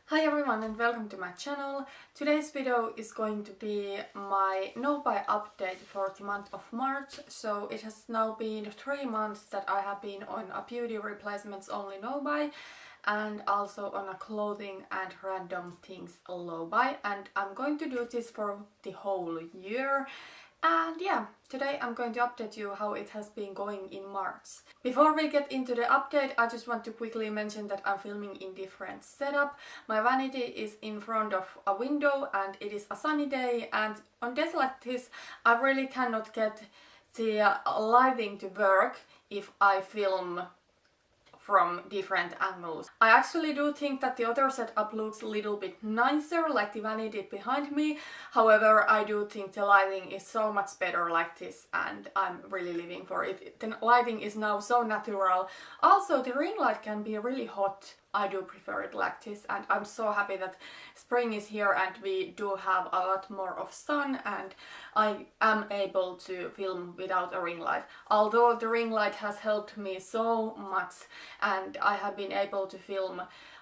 Hi everyone and welcome to my channel. Today's video is going to be my no-buy update for the month of March. So it has now been 3 months that I have been on a beauty replacements only no-buy and also on a clothing and random things low buy, and I'm going to do this for the whole year. And yeah, today I'm going to update you how it has been going in March. Before we get into the update, I just want to quickly mention that I'm filming in different setup. My vanity is in front of a window and it is a sunny day, and on days like this I really cannot get the lighting to work if I film from different angles. I actually do think that the other setup looks a little bit nicer, like the vanity behind me. However, I do think the lighting is so much better like this and I'm really living for it. The lighting is now so natural. Also, the ring light can be really hot. I do prefer it like this, and I'm so happy that spring is here and we do have a lot more of sun and I am able to film without a ring light. Although the ring light has helped me so much and I have been able to film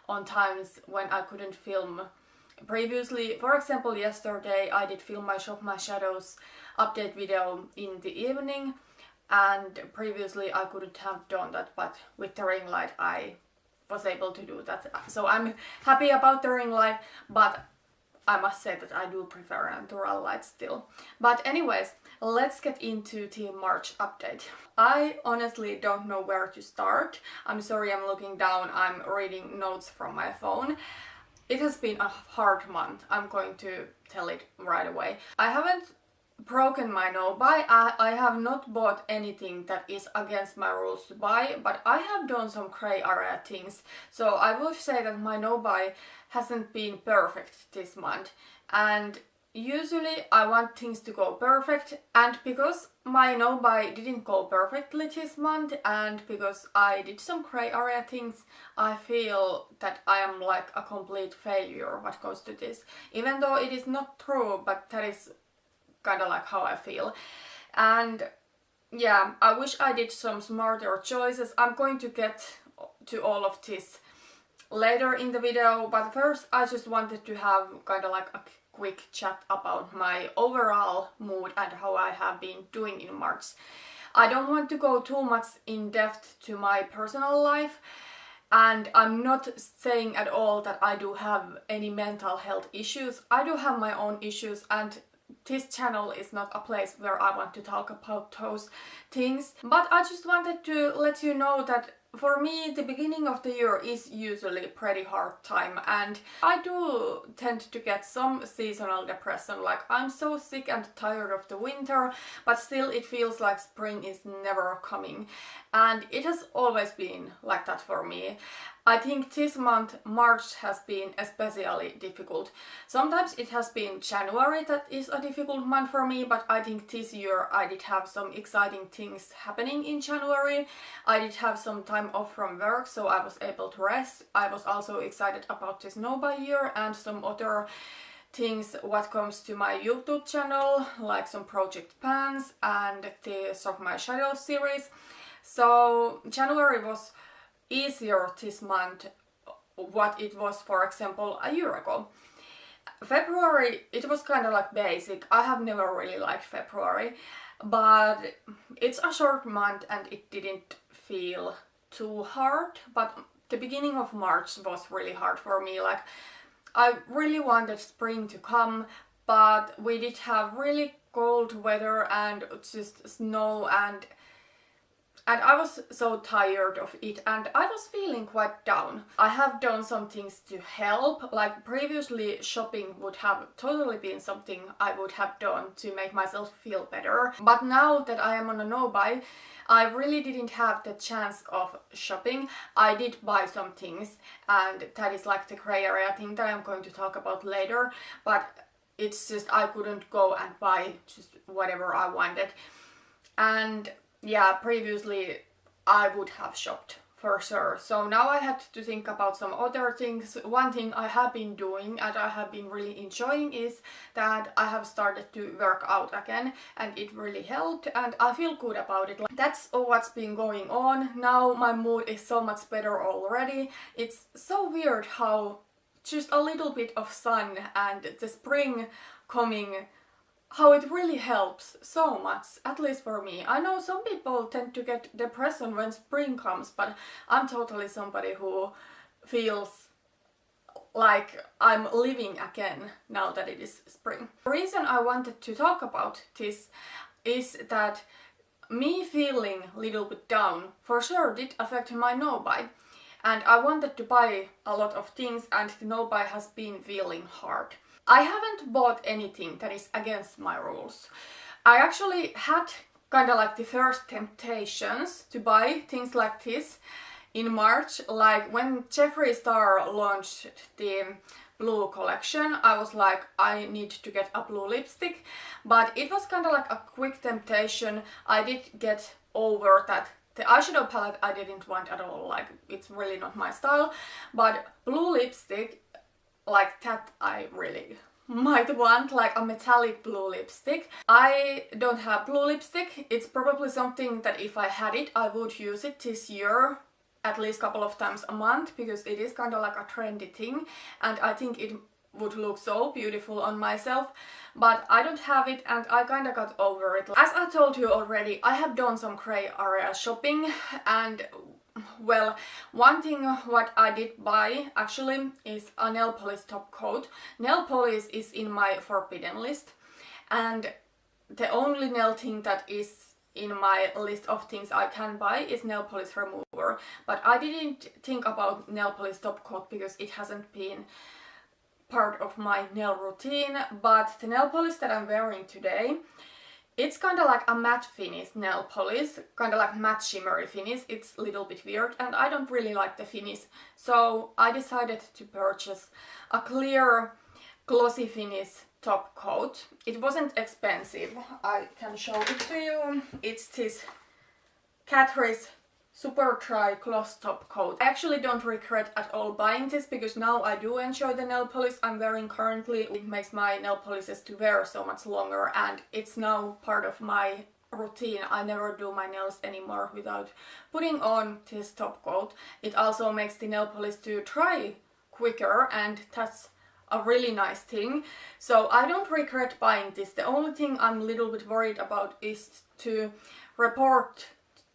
on times when I couldn't film previously. For example, yesterday I did film my Shop My Shadows update video in the evening, and previously I couldn't have done that, but with the ring light I was able to do that. So I'm happy about the ring light, but I must say that I do prefer natural light still. But anyways, let's get into the March update. I honestly don't know where to start. I'm sorry, I'm looking down, I'm reading notes from my phone. It has been a hard month, I'm going to tell it right away. I haven't broken my no-buy. I have not bought anything that is against my rules to buy, but I have done some grey area things. So I would say that my no-buy hasn't been perfect this month, and usually I want things to go perfect, and because my no-buy didn't go perfectly this month and because I did some grey area things, I feel that I am like a complete failure what goes to this. Even though it is not true, but that is kind of like how I feel. And yeah, I wish I did some smarter choices. I'm going to get to all of this later in the video, but first I just wanted to have kind of like a quick chat about my overall mood and how I have been doing in March. I don't want to go too much in depth to my personal life, and I'm not saying at all that I do have any mental health issues. I do have my own issues, and this channel is not a place where I want to talk about those things. But I just wanted to let you know that for me the beginning of the year is usually a pretty hard time, and I do tend to get some seasonal depression. Like, I'm so sick and tired of the winter, but still it feels like spring is never coming, and it has always been like that for me. I think this month, March, has been especially difficult. Sometimes it has been January that is a difficult month for me, but I think this year I did have some exciting things happening in January. I did have some time off from work, so I was able to rest. I was also excited about this no-buy year and some other things what comes to my YouTube channel, like some project plans and the Shop My Shadows series. So January was easier this month what it was, for example, a year ago. February, it was kind of like basic. I have never really liked February, but it's a short month and it didn't feel too hard. But the beginning of March was really hard for me. Like, I really wanted spring to come, but we did have really cold weather and just snow, and I was so tired of it and I was feeling quite down. I have done some things to help, like previously shopping would have totally been something I would have done to make myself feel better. But now that I am on a no-buy, I really didn't have the chance of shopping. I did buy some things, and that is like the grey area thing that I'm going to talk about later, but it's just I couldn't go and buy just whatever I wanted. And yeah, previously I would have shopped for sure. So now I had to think about some other things. One thing I have been doing and I have been really enjoying is that I have started to work out again, and it really helped and I feel good about it. Like, that's what's been going on. Now my mood is so much better already. It's so weird how just a little bit of sun and the spring coming, how it really helps so much, at least for me. I know some people tend to get depression when spring comes, but I'm totally somebody who feels like I'm living again now that it is spring. The reason I wanted to talk about this is that me feeling a little bit down for sure did affect my no-buy. And I wanted to buy a lot of things and the no-buy has been feeling hard. I haven't bought anything that is against my rules. I actually had kind of like the first temptations to buy things like this in March, like when Jeffree Star launched the blue collection. I was like, I need to get a blue lipstick, but it was kind of like a quick temptation. I did get over that. The eyeshadow palette I didn't want at all, like it's really not my style, but blue lipstick like that I really might want, like a metallic blue lipstick. I don't have blue lipstick. It's probably something that if I had it, I would use it this year at least a couple of times a month, because it is kind of like a trendy thing and I think it would look so beautiful on myself, but I don't have it and I kind of got over it. As I told you already, I have done some grey area shopping, and well, one thing what I did buy actually is a nail polish top coat. Nail polish is in my forbidden list, and the only nail thing that is in my list of things I can buy is nail polish remover, but I didn't think about nail polish top coat because it hasn't been part of my nail routine. But the nail polish that I'm wearing today, it's kind of like a matte finish nail polish, kind of like matte shimmery finish. It's a little bit weird and I don't really like the finish, so I decided to purchase a clear glossy finish top coat. It wasn't expensive. I can show it to you. It's this Catrice Super Dry Gloss Top Coat. I actually don't regret at all buying this because now I do enjoy the nail polish I'm wearing currently. It makes my nail polishes to wear so much longer and it's now part of my routine. I never do my nails anymore without putting on this top coat. It also makes the nail polish to dry quicker and that's a really nice thing. So I don't regret buying this. The only thing I'm a little bit worried about is to report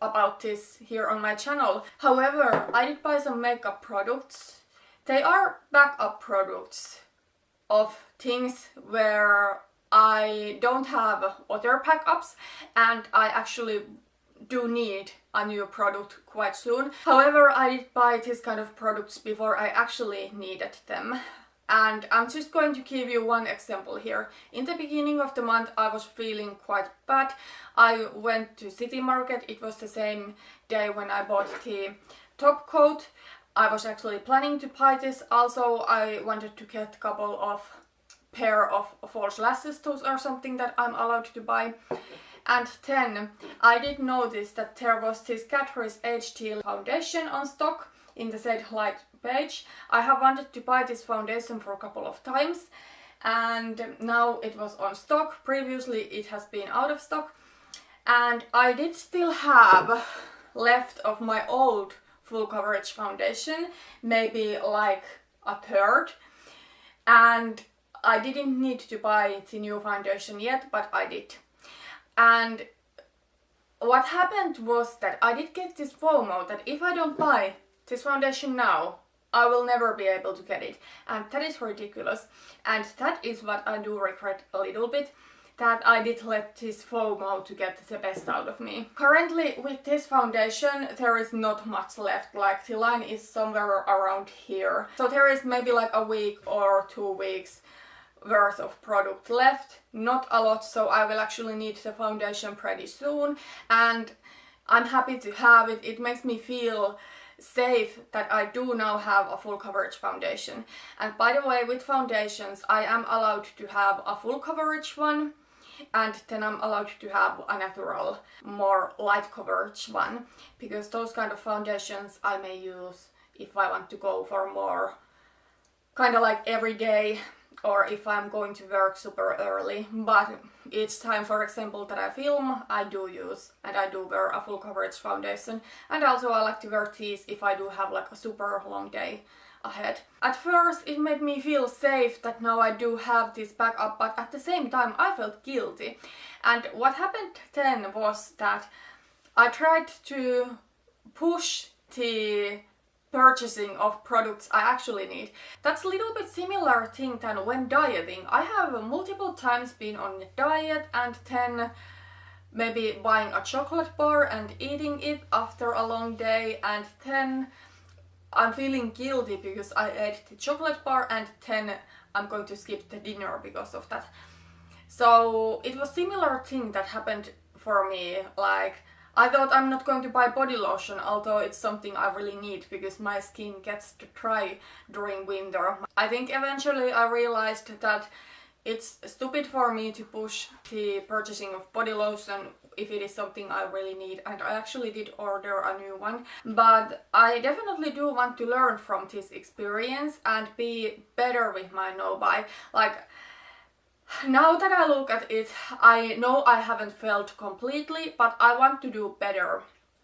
about this here on my channel. However, I did buy some makeup products. They are backup products of things where I don't have other backups and I actually do need a new product quite soon. However, I did buy this kind of products before I actually needed them. And I'm just going to give you one example here. In the beginning of the month I was feeling quite bad. I went to City Market. It was the same day when I bought the top coat. I was actually planning to buy this. Also I wanted to get a couple of pair of false lashes or something that I'm allowed to buy. And then I did notice that there was this Catrice HD foundation on stock in the shade Light Beige. I have wanted to buy this foundation for a couple of times and now it was on stock. Previously it has been out of stock and I did still have left of my old full coverage foundation, maybe like a third, and I didn't need to buy the new foundation yet, but I did. And what happened was that I did get this FOMO that if I don't buy this foundation now, I will never be able to get it, and that is ridiculous. And that is what I do regret a little bit, that I did let this FOMO to get the best out of me. Currently with this foundation there is not much left, like the line is somewhere around here. So there is maybe like a week or 2 weeks worth of product left, not a lot, so I will actually need the foundation pretty soon and I'm happy to have it. It makes me feel safe that I do now have a full coverage foundation. And by the way, with foundations I am allowed to have a full coverage one and then I'm allowed to have a natural, more light coverage one, because those kind of foundations I may use if I want to go for more kind of like everyday, or if I'm going to work super early. But each time, for example, that I film, I do use and I do wear a full coverage foundation. And also I like to wear these if I do have like a super long day ahead. At first it made me feel safe that now I do have this backup, but at the same time I felt guilty. And what happened then was that I tried to push the purchasing of products I actually need. That's a little bit similar thing than when dieting. I have multiple times been on a diet and then maybe buying a chocolate bar and eating it after a long day, and then I'm feeling guilty because I ate the chocolate bar and then I'm going to skip the dinner because of that. So it was similar thing that happened for me. Like, I thought I'm not going to buy body lotion, although it's something I really need because my skin gets dry during winter. I think eventually I realized that it's stupid for me to push the purchasing of body lotion if it is something I really need, and I actually did order a new one. But I definitely do want to learn from this experience and be better with my no-buy. Like, now that I look at it, I know I haven't failed completely, but I want to do better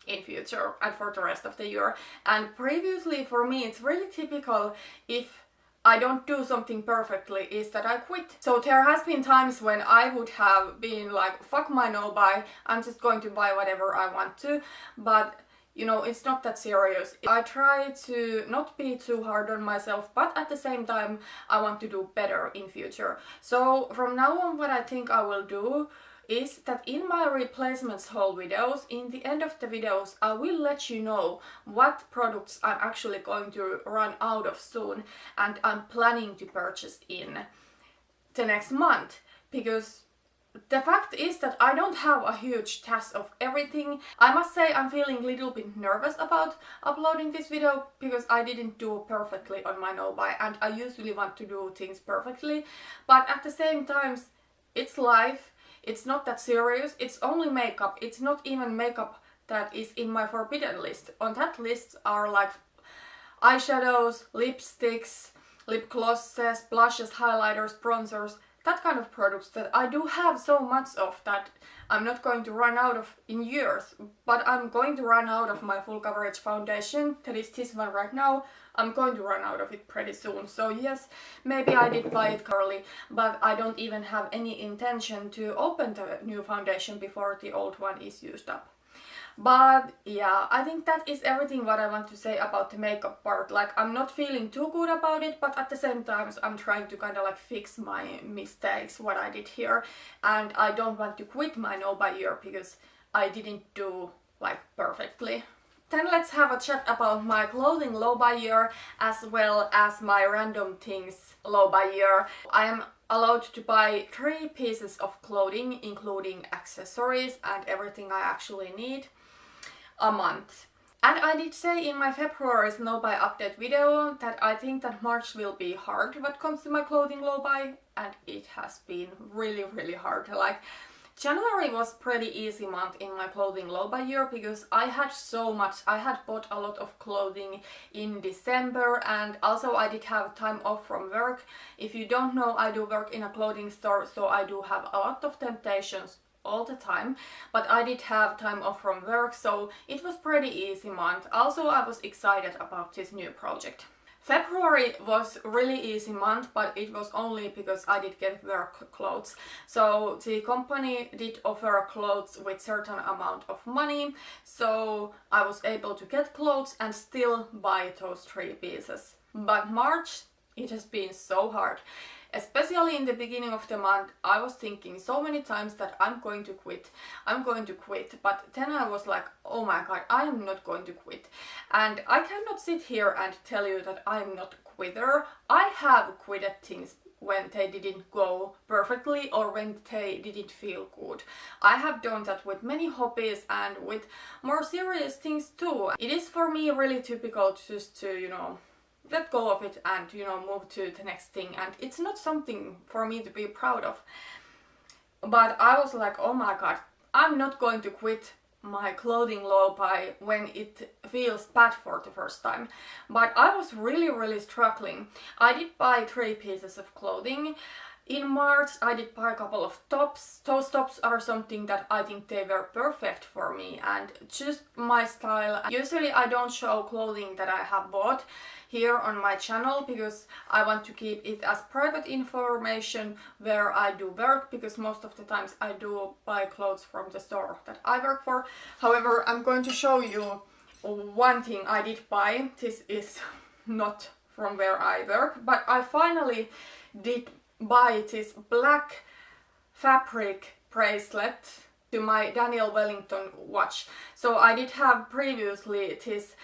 in future and for the rest of the year. And previously for me it's really typical if I don't do something perfectly is that I quit. So there has been times when I would have been like, fuck my no-buy, I'm just going to buy whatever I want to, but you know, it's not that serious. I try to not be too hard on myself, but at the same time I want to do better in future. So from now on what I think I will do is that in my replacements haul videos, in the end of the videos, I will let you know what products I'm actually going to run out of soon and I'm planning to purchase in the next month. Because the fact is that I don't have a huge task of everything. I must say I'm feeling a little bit nervous about uploading this video because I didn't do perfectly on my no-buy, and I usually want to do things perfectly. But at the same time, it's life. It's not that serious, it's only makeup. It's not even makeup that is in my forbidden list. On that list are like eyeshadows, lipsticks, lip glosses, blushes, highlighters, bronzers, that kind of products that I do have so much of that I'm not going to run out of in years. But I'm going to run out of my full coverage foundation, that is this one right now. I'm going to run out of it pretty soon. So yes, maybe I did buy it Carli, but I don't even have any intention to open the new foundation before the old one is used up. But yeah, I think that is everything what I want to say about the makeup part. Like, I'm not feeling too good about it, but at the same time I'm trying to kind of like fix my mistakes, what I did here. And I don't want to quit my no-buy year because I didn't do like perfectly. Then let's have a chat about my clothing low-buy year as well as my random things low-buy year. I am allowed to buy 3 pieces of clothing, including accessories and everything I actually need, a month. And I did say in my February's no-buy update video that I think that March will be hard when it comes to my clothing low-buy, and it has been really hard. Like, January was pretty easy month in my clothing low-buy year because I had so much. I had bought a lot of clothing in December, and also I did have time off from work. If you don't know, I do work in a clothing store, so I do have a lot of temptations all the time, but I did have time off from work, so it was pretty easy month. Also, I was excited about this new project. February was really easy month, but it was only because I did get work clothes. So the company did offer clothes with certain amount of money, so I was able to get clothes and still buy those 3 pieces. But March, it has been so hard. Especially in the beginning of the month, I was thinking so many times that I'm going to quit, but then I was like, oh my god, I am not going to quit. And I cannot sit here and tell you that I'm not a quitter. I have quitted things when they didn't go perfectly or when they didn't feel good. I have done that with many hobbies and with more serious things too. It is for me really typical just to, you know, let go of it and, you know, move to the next thing, and it's not something for me to be proud of. But I was like, oh my god, I'm not going to quit my clothing low-buy when it feels bad for the first time. But I was really struggling. I did buy 3 pieces of clothing. In March I did buy a couple of tops. Those tops are something that I think they were perfect for me and just my style. Usually I don't show clothing that I have bought here on my channel because I want to keep it as private information where I do work, because most of the times I do buy clothes from the store that I work for. However, I'm going to show you one thing I did buy. This is not from where I work, but I finally did buy this black fabric bracelet to my Daniel Wellington watch. So I did have previously this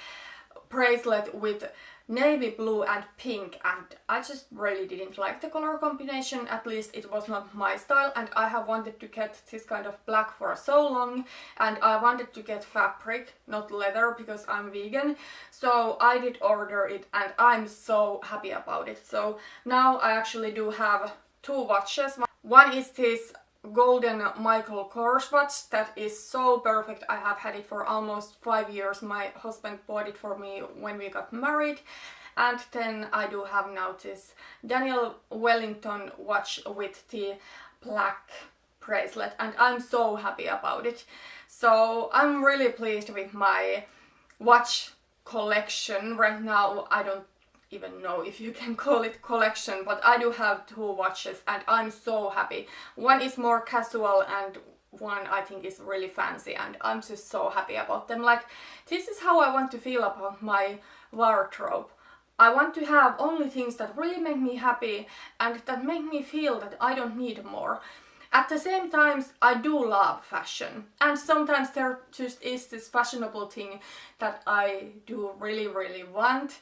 bracelet with navy blue and pink, and I just really didn't like the color combination. At least it was not my style, and I have wanted to get this kind of black for so long, and I wanted to get fabric, not leather, because I'm vegan. So I did order it and I'm so happy about it. So now I actually do have two watches. One is this golden Michael Kors watch that is so perfect. I have had it for almost 5 years. My husband bought it for me when we got married. And then I do have now this Daniel Wellington watch with the black bracelet, and I'm so happy about it. So I'm really pleased with my watch collection right now. I don't even know if you can call it collection, but I do have two watches and I'm so happy. One is more casual and one I think is really fancy, and I'm just so happy about them. Like, this is how I want to feel about my wardrobe. I want to have only things that really make me happy and that make me feel that I don't need more. At the same time, I do love fashion, and sometimes there just is this fashionable thing that I do really want.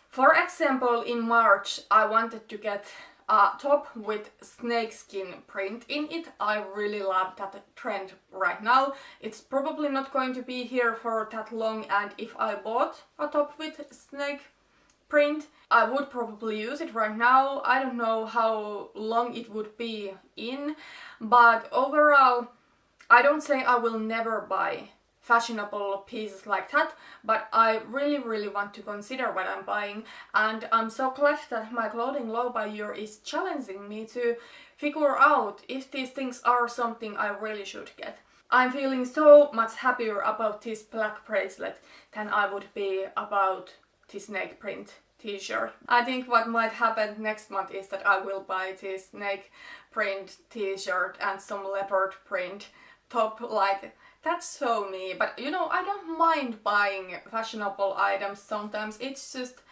For example, in March I wanted to get a top with snakeskin print in it. I really love that trend right now. It's probably not going to be here for that long, and if I bought a top with snake print, I would probably use it right now. I don't know how long it would be in, but overall I don't say I will never buy fashionable pieces like that, but I really want to consider what I'm buying, and I'm so glad that my clothing low buy year is challenging me to figure out if these things are something I really should get. I'm feeling so much happier about this black bracelet than I would be about this snake print t-shirt. I think what might happen next month is that I will buy this snake print t-shirt and some leopard print top. Like, that's so me, but you know, I don't mind buying fashionable items sometimes. It's just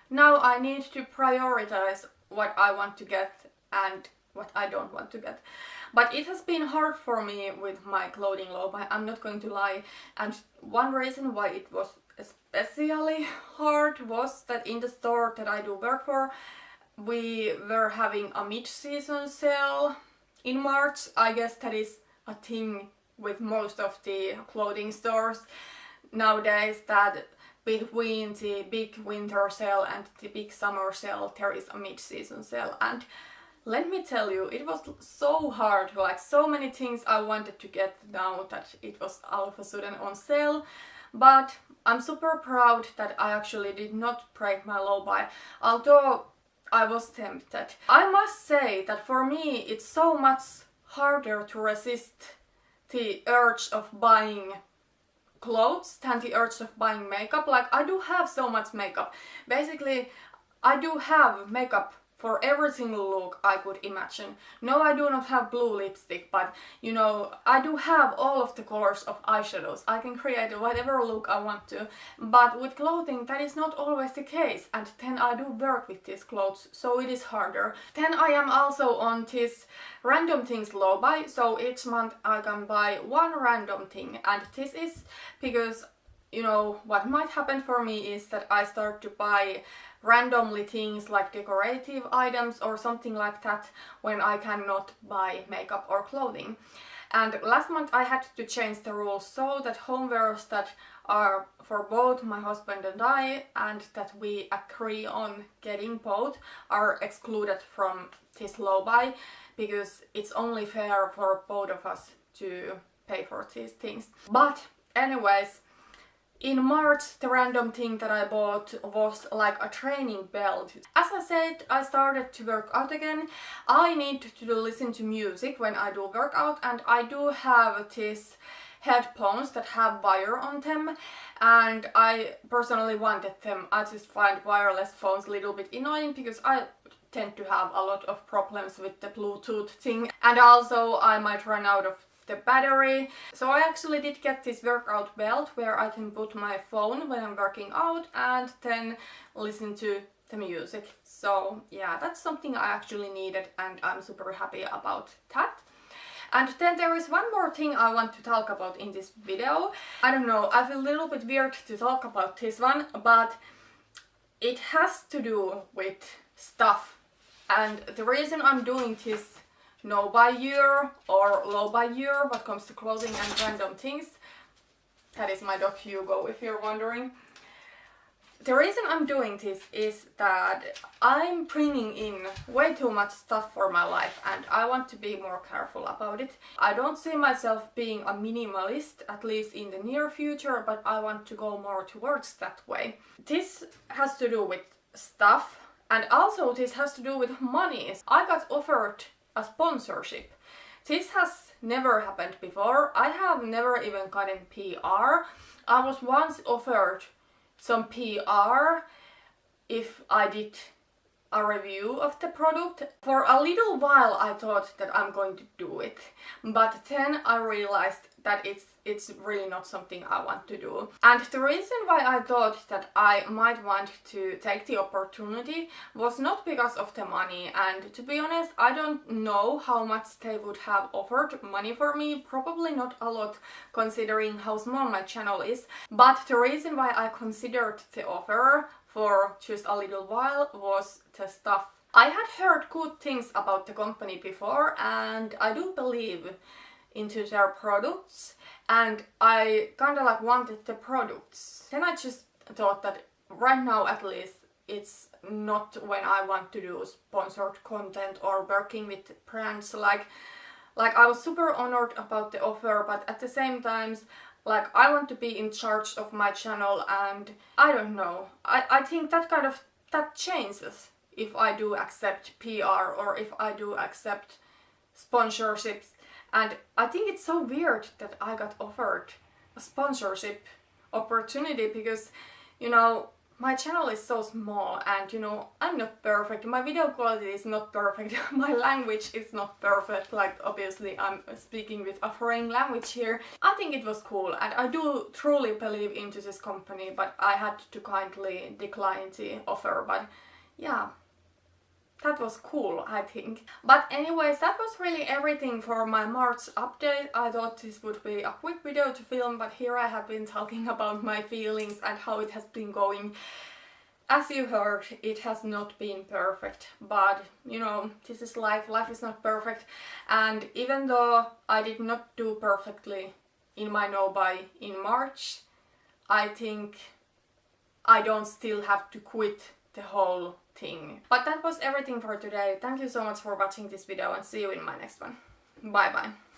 now I need to prioritize what I want to get and what I don't want to get. But it has been hard for me with my clothing low buy, I'm not going to lie, and one reason why it was especially hard was that in the store that I do work for, we were having a mid-season sale in March. I guess that is a thing with most of the clothing stores nowadays, that between the big winter sale and the big summer sale there is a mid-season sale. And let me tell you, it was so hard. Like, so many things I wanted to get now that it was all of a sudden on sale. But I'm super proud that I actually did not break my low buy, although I was tempted. I must say that for me it's so much harder to resist the urge of buying clothes than the urge of buying makeup. Like, I do have so much makeup. Basically, I do have makeup for every single look I could imagine. No, I do not have blue lipstick, but you know, I do have all of the colors of eyeshadows. I can create whatever look I want to, but with clothing that is not always the case, and then I do work with these clothes, so it is harder. Then I am also on this random things low buy, so each month I can buy one random thing, and this is because, you know, what might happen for me is that I start to buy randomly things like decorative items or something like that when I cannot buy makeup or clothing. And last month I had to change the rules so that homewares that are for both my husband and I, and that we agree on getting both, are excluded from this low buy, because it's only fair for both of us to pay for these things. But anyways, In March, the random thing that I bought was like a training belt. As I said, I started to work out again. I need to listen to music when I do workout, and I do have these headphones that have wire on them, and I personally wanted them. I just find wireless phones a little bit annoying because I tend to have a lot of problems with the Bluetooth thing, and also I might run out of the battery. So I actually did get this workout belt where I can put my phone when I'm working out and then listen to the music. So yeah, that's something I actually needed, and I'm super happy about that. And then there is one more thing I want to talk about in this video. I don't know, I feel a little bit weird to talk about this one, but it has to do with stuff. And the reason I'm doing this no buy year or low buy year when it comes to clothing and random things, that is my dog Hugo, if you're wondering. The reason I'm doing this is that I'm bringing in way too much stuff for my life, and I want to be more careful about it. I don't see myself being a minimalist, at least in the near future, but I want to go more towards that way. This has to do with stuff, and also this has to do with money. I got offered a sponsorship. This has never happened before. I have never even gotten PR. I was once offered some PR if I did a review of the product. For a little while I thought that I'm going to do it, but then I realized that it's really not something I want to do. And the reason why I thought that I might want to take the opportunity was not because of the money, and to be honest, I don't know how much they would have offered money for me, probably not a lot considering how small my channel is, but the reason why I considered the offer for just a little while was the stuff. I had heard good things about the company before, and I do believe into their products, and I kinda like wanted the products. Then I just thought that right now at least it's not when I want to do sponsored content or working with brands. Like I was super honored about the offer, but at the same time, like, I want to be in charge of my channel, and I don't know. I think that changes if I do accept PR or if I do accept sponsorships. And I think it's so weird that I got offered a sponsorship opportunity because, you know, my channel is so small, and you know, I'm not perfect. My video quality is not perfect. My language is not perfect. Like, obviously I'm speaking with a foreign language here. I think it was cool, and I do truly believe into this company, but I had to kindly decline the offer. But yeah, that was cool, I think. But anyways, that was really everything for my March update. I thought this would be a quick video to film, but here I have been talking about my feelings and how it has been going. As you heard, it has not been perfect, but you know, this is life. Life is not perfect, and even though I did not do perfectly in my no-buy in March, I think I don't still have to quit the whole thing. But that was everything for today. Thank you so much for watching this video, and see you in my next one. Bye bye.